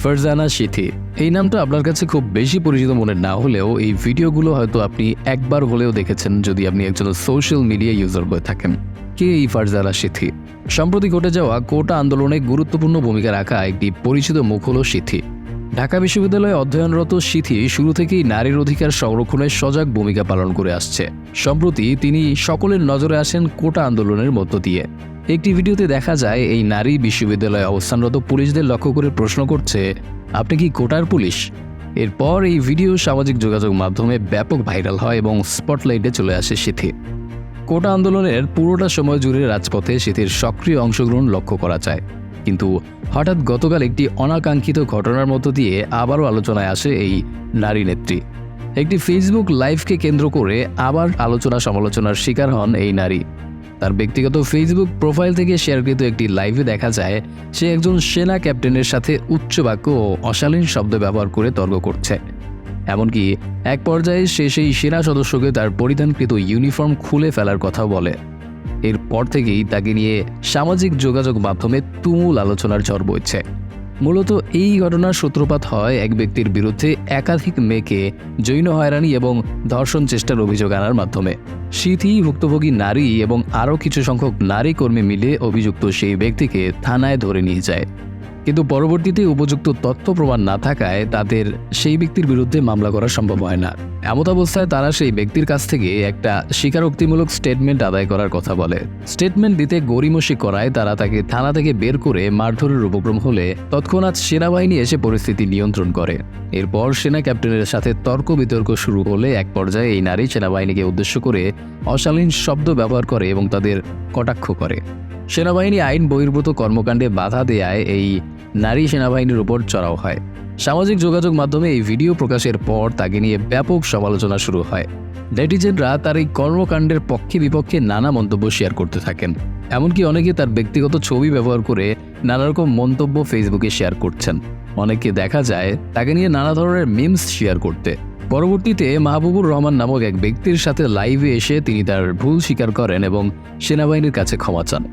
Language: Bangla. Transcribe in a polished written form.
ফারজানা সিথি এই নামটা আপনার কাছে খুব বেশি পরিচিত মনে না হলেও এই ভিডিওগুলো হয়তো আপনি একবার হলেও দেখেছেন যদি আপনি একজন সোশ্যাল মিডিয়া ইউজার হয়ে থাকেন। কে এই ফারজানা সিথি? সম্প্রতি ঘটে যাওয়া কোটা আন্দোলনে গুরুত্বপূর্ণ ভূমিকা রাখা একটি পরিচিত মুখ হল সিথি। ঢাকা বিশ্ববিদ্যালয়ে অধ্যয়নরত সিথি শুরু থেকেই নারীর অধিকার সংরক্ষণে সজাগ ভূমিকা পালন করে আসছে। সম্প্রতি তিনি সকলের নজরে আসেন কোটা আন্দোলনের মধ্য দিয়ে। একটি ভিডিওতে দেখা যায় এই নারী বিশ্ববিদ্যালয়ে অবস্থানরত পুলিশদের লক্ষ্য করে প্রশ্ন করছে, আপনি কি কোটার পুলিশ? এরপর এই ভিডিও সামাজিক যোগাযোগ মাধ্যমে ব্যাপক ভাইরাল হয় এবং স্পটলাইটে চলে আসে সিথি। কোটা আন্দোলনের পুরোটা সময় জুড়ে রাজপথে সিথির সক্রিয় অংশগ্রহণ লক্ষ্য করা যায়। কিন্তু হঠাৎ গতকাল একটি অনাকাঙ্ক্ষিত ঘটনার মধ্য দিয়ে আবারও আলোচনায় আসে এই নারী নেত্রী। একটি ফেসবুক লাইভকে কেন্দ্র করে আবার আলোচনা সমালোচনার শিকার হন এই নারী। তার ব্যক্তিগত ফেসবুক প্রোফাইল থেকে শেয়ারকৃত একটি লাইভে দেখা যায় সে একজন সেনা ক্যাপ্টেনের সাথে উচ্চ বাক্য ও অশালীন শব্দ ব্যবহার করে তর্ক করছে। এমনকি এক পর্যায়ে সে সেই সেনা সদস্যকে তার পরিধানকৃত ইউনিফর্ম খুলে ফেলার কথাও বলে। এরপর থেকেই তাকে নিয়ে সামাজিক যোগাযোগ মাধ্যমে তুমুল আলোচনার ঝড় বইছে। মূলত এই ঘটনার সূত্রপাত হয় এক ব্যক্তির বিরুদ্ধে একাধিক মেয়েকে যৌন হয়রানি এবং ধর্ষণ চেষ্টার অভিযোগ আনার মাধ্যমে। সিথি, ভুক্তভোগী নারী এবং আরও কিছু সংখ্যক নারী কর্মী মিলে অভিযুক্ত সেই ব্যক্তিকে থানায় ধরে নিয়ে যায়। কিন্তু পরবর্তীতে উপযুক্ত তথ্য প্রমাণ না থাকায় তাদের সেই ব্যক্তির বিরুদ্ধে মামলা করা সম্ভব হয় না। এমত অবস্থায় তারা সেই ব্যক্তির কাছ থেকে একটা স্বীকারোক্তিমূলক স্টেটমেন্ট আদায় করার কথা বলে। স্টেটমেন্ট দিতে গড়িমসি করায় তারা তাকে থানা থেকে বের করে মারধরের উপক্রম হলে তৎক্ষণাৎ সেনাবাহিনী এসে পরিস্থিতি নিয়ন্ত্রণ করে। এরপর সেনা ক্যাপ্টেনের সাথে তর্ক বিতর্ক শুরু হলে এক পর্যায়ে এই নারী সেনাবাহিনীকে উদ্দেশ্য করে অশালীন শব্দ ব্যবহার করে এবং তাদের কটাক্ষ করে। সেনাবাহিনী আইন বহির্ভূত কর্মকাণ্ডে বাধা দেয়ায় এই নারী সেনাবাহিনীর উপর চড়াও হয়। সামাজিক যোগাযোগ মাধ্যমে এই ভিডিও প্রকাশের পর তাকে নিয়ে ব্যাপক সমালোচনা শুরু হয়। নেটিজেনরা তার এই কর্মকাণ্ডের পক্ষে বিপক্ষে নানা মন্তব্য শেয়ার করতে থাকেন। এমনকি অনেকে তার ব্যক্তিগত ছবি ব্যবহার করে নানা রকম মন্তব্য ফেসবুকে শেয়ার করছেন। অনেকে দেখা যায় তাকে নিয়ে নানা ধরনের মিমস শেয়ার করতে। পরবর্তীতে মাহবুবুর রহমান নামক এক ব্যক্তির সাথে লাইভে এসে তিনি তার ভুল স্বীকার করেন এবং সেনাবাহিনীর কাছে ক্ষমা চান।